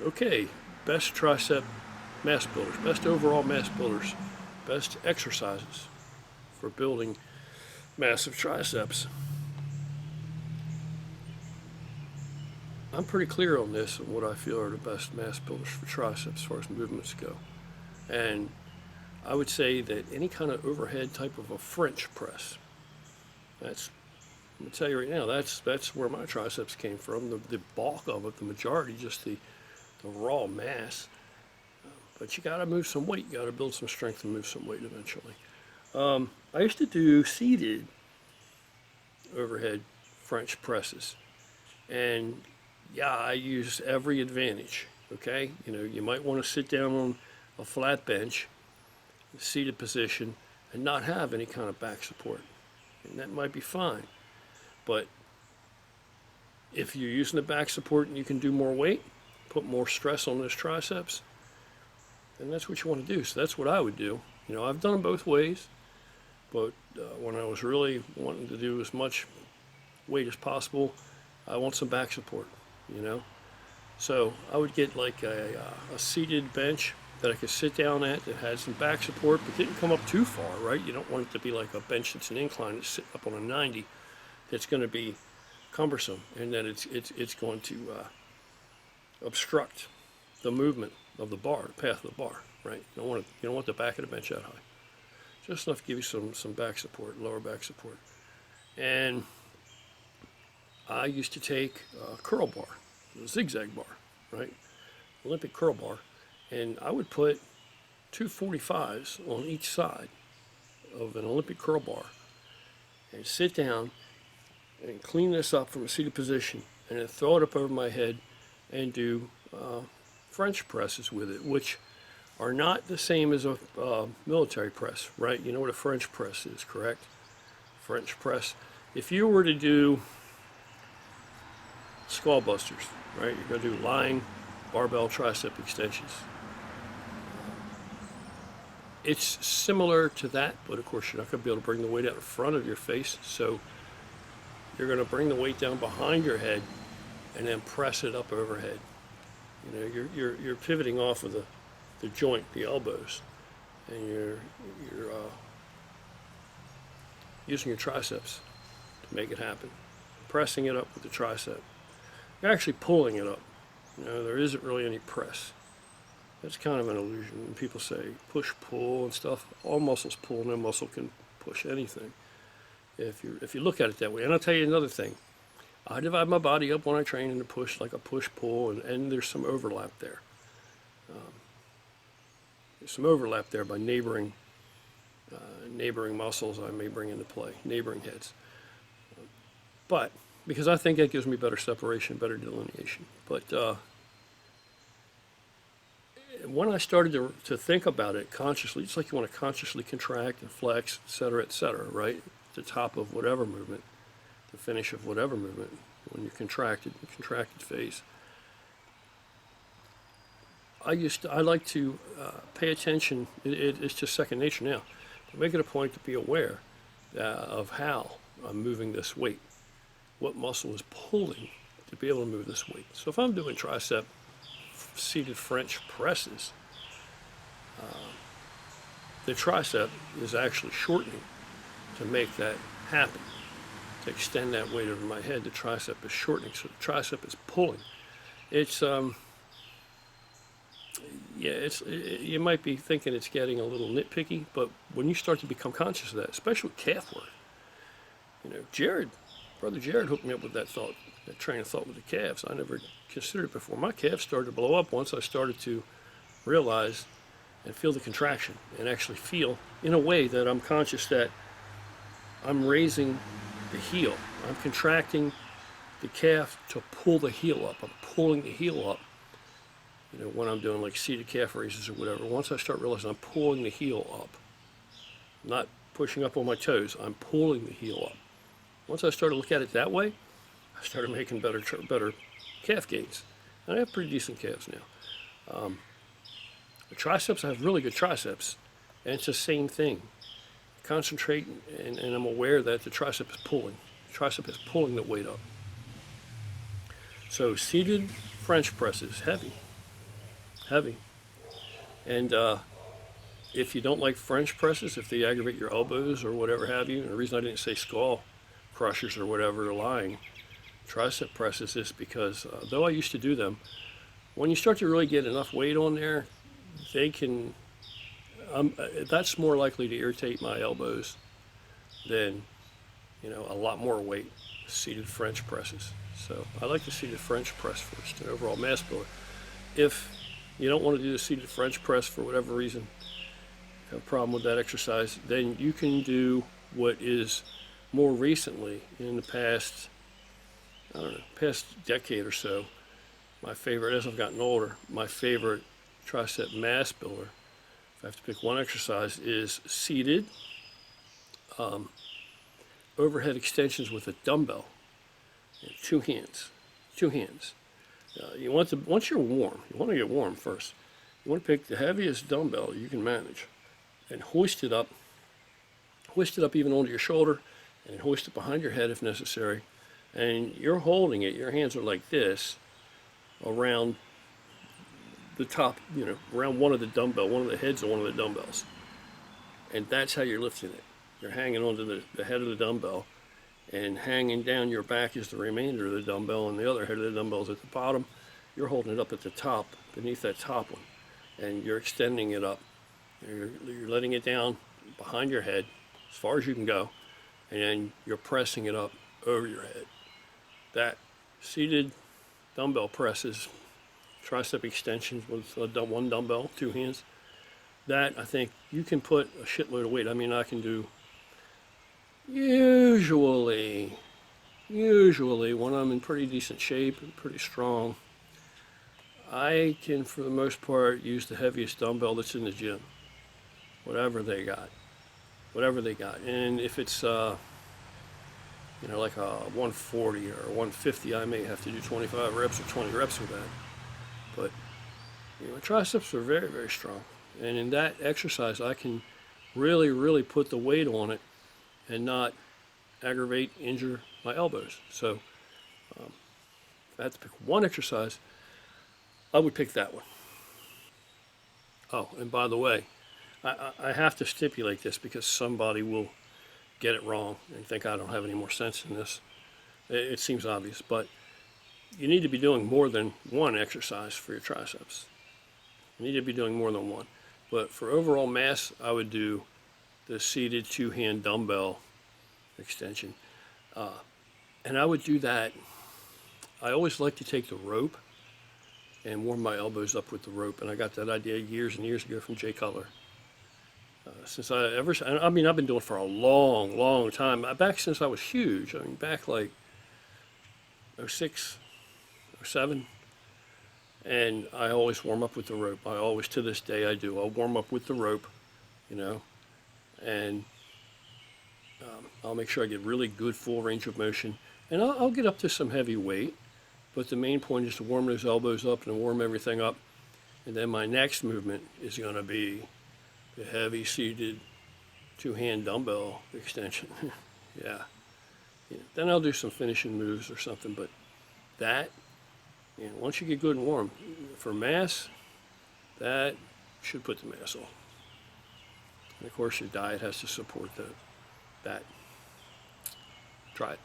Okay, best tricep mass builders, best overall mass builders, best exercises for building massive triceps. I'm pretty clear on this and what I feel are the best mass builders for triceps as far as movements go. And I would say that any kind of overhead type of a French press, that's, I'm going to tell you right now, that's where my triceps came from. The bulk of it, the majority, just the raw mass. But you got to move some weight. You got to build some strength and move some weight eventually. I used to do seated overhead French presses. And yeah, I use every advantage, okay? You know, you might want to sit down on a flat bench, seated position, and not have any kind of back support. And that might be fine. But if you're using the back support and you can do more weight, put more stress on those triceps, then that's what you want to do. So that's what I would do. You know, I've done them both ways, but when I was really wanting to do as much weight as possible, I want some back support, you know. So I would get like a seated bench that I could sit down at that had some back support, but didn't come up too far, right? You don't want it to be like a bench that's an incline that's sitting up on a 90. That's going to be cumbersome, and then it's going to obstruct the movement of the bar, the path of the bar, right? You don't want the back of the bench that high. Just enough to give you some back support, lower back support. And I used to take a curl bar, a zigzag bar, right? Olympic curl bar, and I would put 245s on each side of an Olympic curl bar and sit down and clean this up from a seated position and then throw it up over my head and do French presses with it, which are not the same as a military press, right? You know what a French press is, correct? French press. If you were to do skull busters, right? You're going to do lying barbell tricep extensions. It's similar to that, but of course you're not going to be able to bring the weight out in front of your face, so you're going to bring the weight down behind your head and then press it up overhead. You know, you're pivoting off of the joint, the elbows, and you're using your triceps to make it happen. Pressing it up with the tricep. You're actually pulling it up. You know, there isn't really any press. That's kind of an illusion. When people say push, pull, and stuff, all muscles pull. No muscle can push anything. If you look at it that way. And I'll tell you another thing. I divide my body up when I train into push, like a push-pull, and there's some overlap there. There's some overlap there by neighboring muscles I may bring into play, neighboring heads. But because I think that gives me better separation, better delineation. But when I started to think about it consciously, it's like you want to consciously contract and flex, et cetera, right? The top of whatever movement, the finish of whatever movement, when you're contracted phase. I like to pay attention. It's just second nature now. To make it a point to be aware of how I'm moving this weight, what muscle is pulling to be able to move this weight. So if I'm doing tricep seated French presses, the tricep is actually shortening to make that happen. To extend that weight over my head, the tricep is shortening, so the tricep is pulling. It's you might be thinking it's getting a little nitpicky, but when you start to become conscious of that, especially with calf work, you know, Brother Jared hooked me up with that train of thought with the calves. I never considered it before. My calves started to blow up once I started to realize and feel the contraction and actually feel in a way that I'm conscious that I'm raising the heel. I'm contracting the calf to pull the heel up. I'm pulling the heel up. You know, when I'm doing like seated calf raises or whatever, once I start realizing I'm pulling the heel up, not pushing up on my toes, I'm pulling the heel up. Once I started to look at it that way, I started making better calf gains. And I have pretty decent calves now. The triceps, I have really good triceps, and it's the same thing. Concentrate, and I'm aware that the tricep is pulling. The tricep is pulling the weight up. So seated French presses, heavy. heavy. And if you don't like French presses, if they aggravate your elbows or whatever have you, and the reason I didn't say skull crushers or whatever are lying, tricep presses is because though I used to do them, when you start to really get enough weight on there, they can, that's more likely to irritate my elbows than, a lot more weight, seated French presses. So I like the seated French press first, an overall mass builder. If you don't want to do the seated French press for whatever reason, have a problem with that exercise, then you can do what is more recently in the past, past decade or so, my favorite, as I've gotten older, my favorite tricep mass builder, if I have to pick one exercise, is seated overhead extensions with a dumbbell, two hands. Once you're warm, you want to get warm first. You want to pick the heaviest dumbbell you can manage and hoist it up even onto your shoulder, and hoist it behind your head if necessary. And you're holding it, your hands are like this, around the top, around one of the heads of one of the dumbbells. And that's how you're lifting it. You're hanging onto the head of the dumbbell, and hanging down your back is the remainder of the dumbbell, and the other head of the dumbbell is at the bottom. You're holding it up at the top, beneath that top one, and you're extending it up. You're letting it down behind your head as far as you can go, and then you're pressing it up over your head. That seated dumbbell presses, tricep extensions with one dumbbell, two hands, that I think you can put a shitload of weight. I mean, I can do usually when I'm in pretty decent shape and pretty strong, I can, for the most part, use the heaviest dumbbell that's in the gym, whatever they got. And if it's like a 140 or 150, I may have to do 25 reps or 20 reps with that. But triceps are very, very strong, and in that exercise I can really put the weight on it and not aggravate, injure my elbows. So if I had to pick one exercise, I would pick that one. Oh, and by the way, I have to stipulate this because somebody will get it wrong and think I don't have any more sense in this. It seems obvious, but you need to be doing more than one exercise for your triceps. You need to be doing more than one. But for overall mass, I would do the seated two-hand dumbbell extension. And I would do that. I always like to take the rope and warm my elbows up with the rope. And I got that idea years and years ago from Jay Cutler. I've been doing it for a long time. Back since I was huge. Back like 06, 07. And I always warm up with the rope. To this day, I do. I'll warm up with the rope, and I'll make sure I get really good full range of motion. And I'll get up to some heavy weight, but the main point is to warm those elbows up and warm everything up. And then my next movement is going to be the heavy seated two-hand dumbbell extension. Yeah. Then I'll do some finishing moves or something, but that, once you get good and warm, for mass, that should put the mass on. And of course, your diet has to support that. Try it.